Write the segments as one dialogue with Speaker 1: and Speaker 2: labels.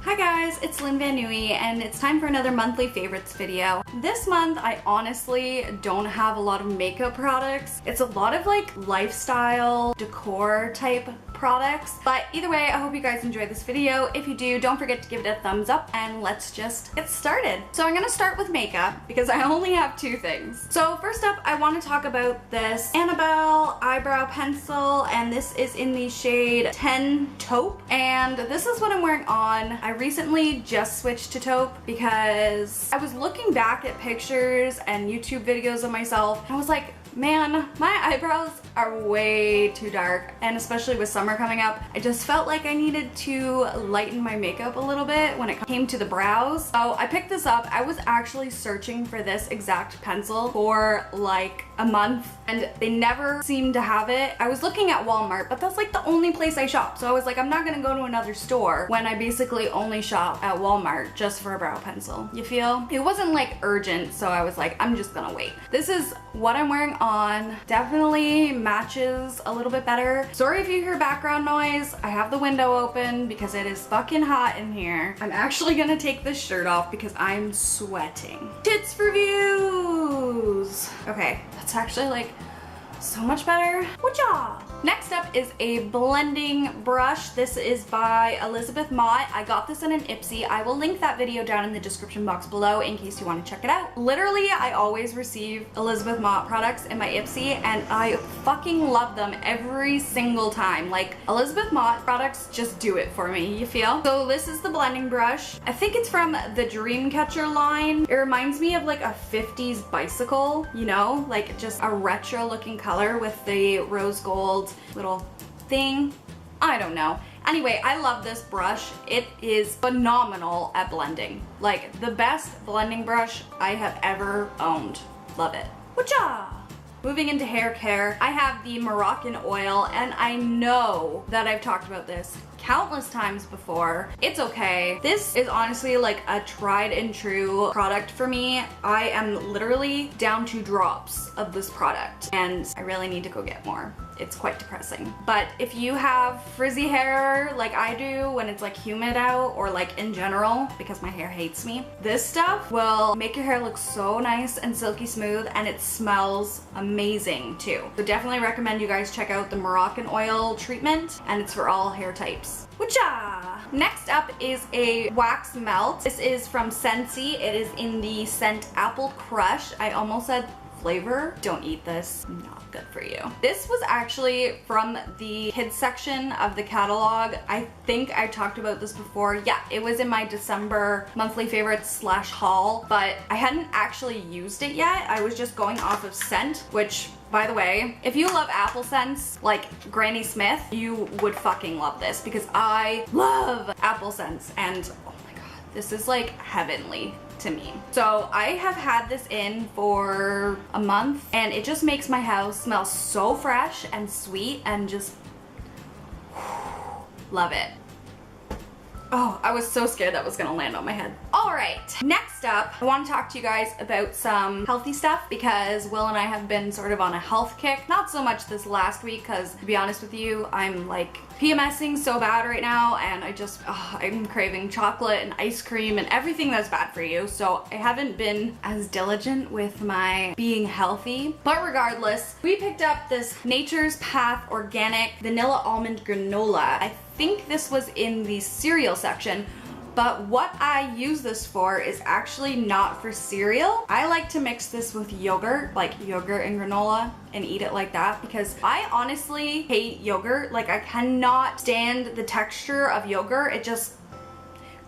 Speaker 1: Hi guys, it's LynVanieuy and it's time for another monthly favorites video. This month I honestly don't have a lot of makeup products. It's a lot of like lifestyle decor type products, but either way I hope you guys enjoy this video. If you do, don't forget to give it a thumbs up and let's just get started. So I'm gonna start with makeup because I only have two things. So first up I want to talk about this Annabelle eyebrow pencil, and this is in the shade 10 Taupe, and this is what I'm wearing on. I recently just switched to taupe because I was looking back at pictures and YouTube videos of myself and I was like, man, my eyebrows are way too dark, and especially with summer coming up, I just felt like I needed to lighten my makeup a little bit when it came to the brows. So I picked this up. I was actually searching for this exact pencil for like a month and they never seemed to have it. I was looking at Walmart, but that's like the only place I shop. So I was like, I'm not gonna go to another store when I basically only shop at Walmart just for a brow pencil. You feel? It wasn't like urgent, so I was like, I'm just gonna wait. This is what I'm wearing on. Definitely matches a little bit better. Sorry if you hear background noise. I have the window open because it is fucking hot in here. I'm actually gonna take this shirt off because I'm sweating. Tits for views. Okay, that's actually like so much better. Whatcha? Next up is a blending brush. This is by Elizabeth Mott. I got this in an Ipsy. I will link that video down in the description box below in case you want to check it out. Literally, I always receive Elizabeth Mott products in my Ipsy and I fucking love them every single time. Like, Elizabeth Mott products just do it for me, you feel? So this is the blending brush. I think it's from the Dreamcatcher line. It reminds me of like a 50s bicycle, you know? Like just a retro looking color with the rose gold little thing. I don't know. Anyway, I love this brush. It is phenomenal at blending. Like the best blending brush I have ever owned. Love it. Whatcha? Moving into hair care, I have the Moroccan Oil, and I know that I've talked about this countless times before. It's okay. This is honestly like a tried and true product for me. I am literally down to drops of this product and I really need to go get more. It's quite depressing. But if you have frizzy hair like I do when it's like humid out, or like in general because my hair hates me, this stuff will make your hair look so nice and silky smooth, and it smells amazing too. So definitely recommend you guys check out the Moroccan Oil treatment, and it's for all hair types. Whatcha? Next up is a wax melt. This is from Scentsy. It is in the scent Apple Crush. I almost said flavor. Don't eat this. Not good for you. This was actually from the kids section of the catalog. I think I talked about this before. Yeah, it was in my December monthly favorites / haul, but I hadn't actually used it yet. I was just going off of scent, which, by the way, if you love apple scents like Granny Smith, you would fucking love this because I love apple scents, and oh my god, this is like heavenly to me. So I have had this in for a month and it just makes my house smell so fresh and sweet and just love it. Oh, I was so scared that was gonna land on my head. All right, next up, I want to talk to you guys about some healthy stuff because Will and I have been sort of on a health kick. Not so much this last week because, to be honest with you, I'm like PMSing so bad right now and I'm craving chocolate and ice cream and everything that's bad for you. So I haven't been as diligent with my being healthy. But regardless, we picked up this Nature's Path Organic Vanilla Almond Granola. I think this was in the cereal section, but what I use this for is actually not for cereal. I like to mix this with yogurt, like yogurt and granola, and eat it like that because I honestly hate yogurt. Like, I cannot stand the texture of yogurt. It just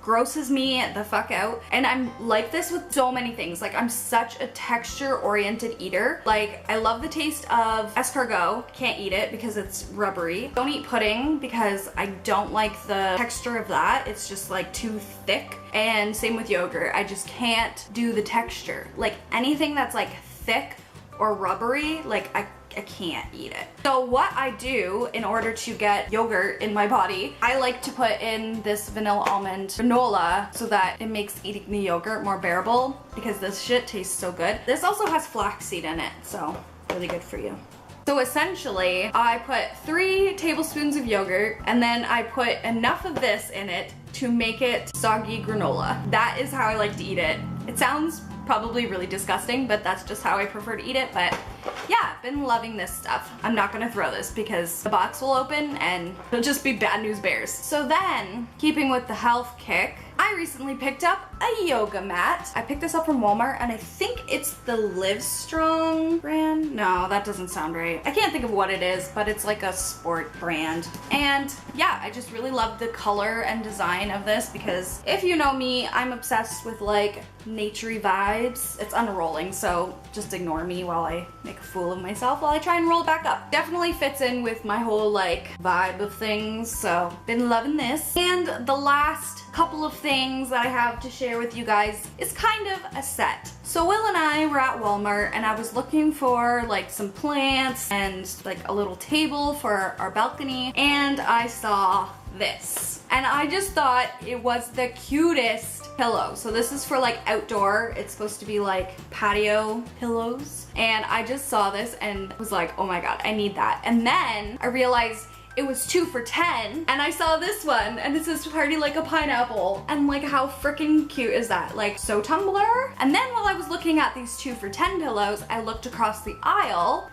Speaker 1: grosses me the fuck out, and I'm like this with so many things. Like, I'm such a texture oriented eater. Like, I love the taste of escargot, can't eat it because it's rubbery. Don't eat pudding because I don't like the texture of that. It's just like too thick. And same with yogurt, I just can't do the texture. Like, anything that's like thick or rubbery, like I can't eat it. So what I do in order to get yogurt in my body, I like to put in this vanilla almond granola so that it makes eating the yogurt more bearable because this shit tastes so good. This also has flaxseed in it, so really good for you. So So essentially, I put 3 tablespoons of yogurt and then I put enough of this in it to make it soggy granola. That is how I like to eat it. It sounds probably really disgusting, but that's just how I prefer to eat it. But yeah, been loving this stuff. I'm not gonna throw this because the box will open and it'll just be bad news bears. So then, keeping with the health kick, I recently picked up a yoga mat. I picked this up from Walmart and I think it's the Livestrong brand. No, that doesn't sound right. I can't think of what it is, but it's like a sport brand. And yeah, I just really love the color and design of this because if you know me, I'm obsessed with like naturey vibes. It's unrolling, so just ignore me while I make a fool of myself while I try and roll it back up. Definitely fits in with my whole like vibe of things, so been loving this. And the last couple of things that I have to share with you guys is kind of a set. So Will and I were at Walmart and I was looking for like some plants and like a little table for our balcony, and I saw this. And I just thought it was the cutest pillow. So this is for like outdoor. It's supposed to be like patio pillows. And I just saw this and was like, oh my god, I need that. And then I realized it was 2 for $10, and I saw this one and it says party like a pineapple, and like how freaking cute is that? Like so Tumblr. And then while I was looking at these 2 for $10 pillows, I looked across the aisle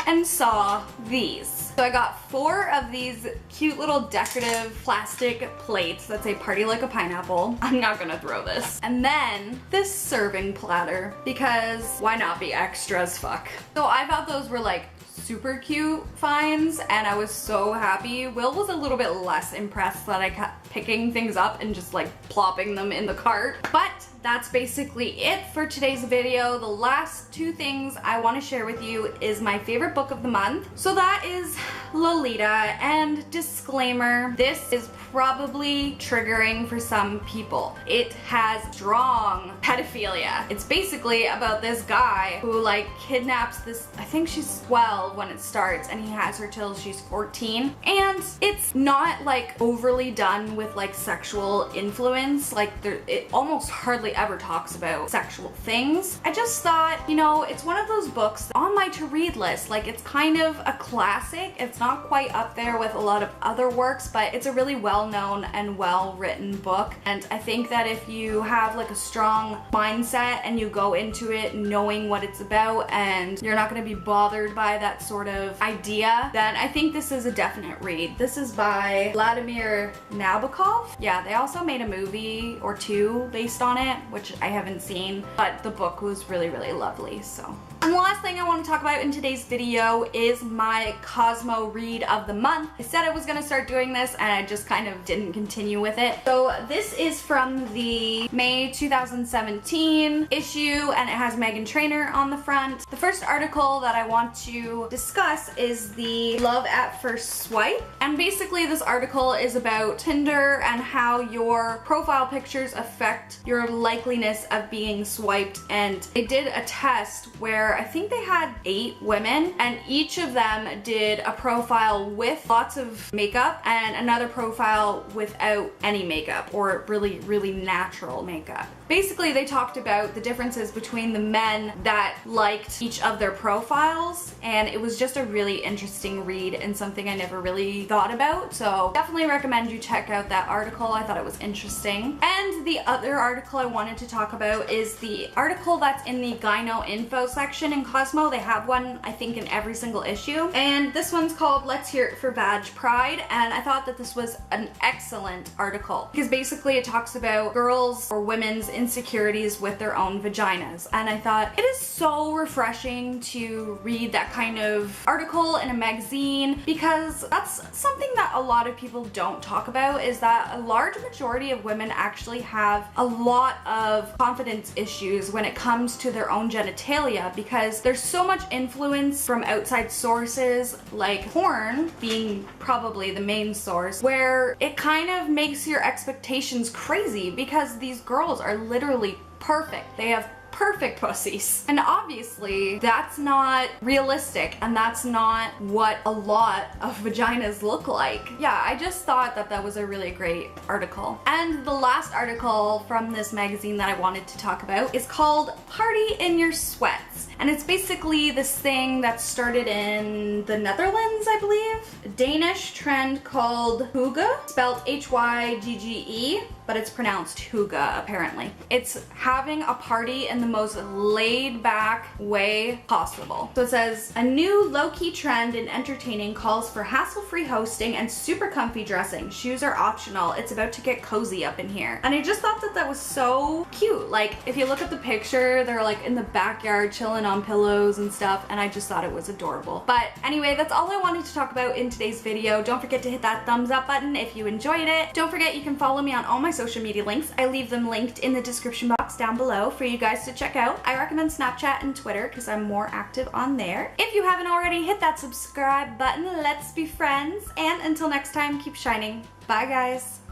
Speaker 1: and saw these. So I got 4 of these cute little decorative plastic plates that say party like a pineapple. I'm not gonna throw this. And then this serving platter, because why not be extra as fuck? So I thought those were like super cute finds and I was so happy. Will was a little bit less impressed that I kept picking things up and just like plopping them in the cart. But that's basically it for today's video. The last 2 things I want to share with you is my favorite book of the month. So that is Lolita, and disclaimer, this is probably triggering for some people. It has strong pedophilia. It's basically about this guy who like kidnaps this, I think she's 12 when it starts, and he has her till she's 14. And it's not like overly done with like sexual influence. Like it almost hardly ever talks about sexual things. I just thought, you know, it's one of those books on my to-read list. Like it's kind of a classic. It's not quite up there with a lot of other works, but it's a really well-known and well-written book. And I think that if you have like a strong mindset and you go into it knowing what it's about and you're not going to be bothered by that sort of idea, then I think this is a definite read. This is by Vladimir Nabokov. Yeah, they also made a movie or 2 based on it, which I haven't seen, but the book was really, really lovely, so. And the last thing I want to talk about in today's video is my Cosmo read of the month. I said I was going to start doing this and I just kind of didn't continue with it. So this is from the May 2017 issue and it has Meghan Trainor on the front. The first article that I want to discuss is the Love at First Swipe. And basically this article is about Tinder and how your profile pictures affect your likeliness of being swiped. And they did a test where I think they had 8 women and each of them did a profile with lots of makeup and another profile without any makeup, or really, really natural makeup. Basically, they talked about the differences between the men that liked each of their profiles, and it was just a really interesting read and something I never really thought about, so definitely recommend you check out that article. I thought it was interesting. And the other article I wanted to talk about is the article that's in the gyno info section in Cosmo. They have one, I think, in every single issue, and this one's called Let's Hear It for Vag Pride, and I thought that this was an excellent article because basically it talks about girls or women's insecurities with their own vaginas, and I thought it is so refreshing to read that kind of article in a magazine, because that's something that a lot of people don't talk about, is that a large majority of women actually have a lot of confidence issues when it comes to their own genitalia, because there's so much influence from outside sources, like porn being probably the main source, where it kind of makes your expectations crazy because these girls are literally perfect. They have perfect pussies. And obviously that's not realistic, and that's not what a lot of vaginas look like. Yeah, I just thought that that was a really great article. And the last article from this magazine that I wanted to talk about is called Party in Your Sweats. And it's basically this thing that started in the Netherlands, I believe. A Danish trend called hygge, spelled H-Y-G-G-E, but it's pronounced hygge apparently. It's having a party in the most laid back way possible. So it says, a new low-key trend in entertaining calls for hassle-free hosting and super comfy dressing. Shoes are optional. It's about to get cozy up in here. And I just thought that that was so cute. Like, if you look at the picture, they're like in the backyard chilling on pillows and stuff, and I just thought it was adorable. But anyway, that's all I wanted to talk about in today's video. Don't forget to hit that thumbs up button if you enjoyed it. Don't forget you can follow me on all my social media links. I leave them linked in the description box down below for you guys to check out. I recommend Snapchat and Twitter because I'm more active on there. If you haven't already, hit that subscribe button. Let's be friends. And until next time, keep shining. Bye guys.